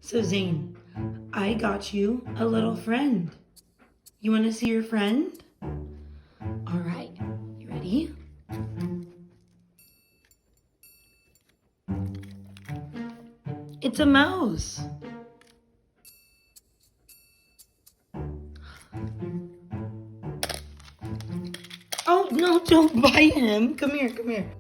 So Zane, I got you a little friend. You want to see your friend? All right, you ready? It's a mouse. Oh, no, don't bite him. Come here, come here.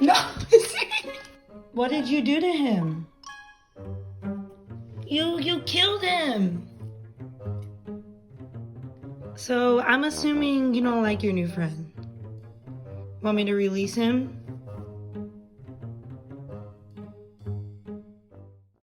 No. What did you do to him? You killed him. So I'm assuming you don't like your new friend. Want me to release him?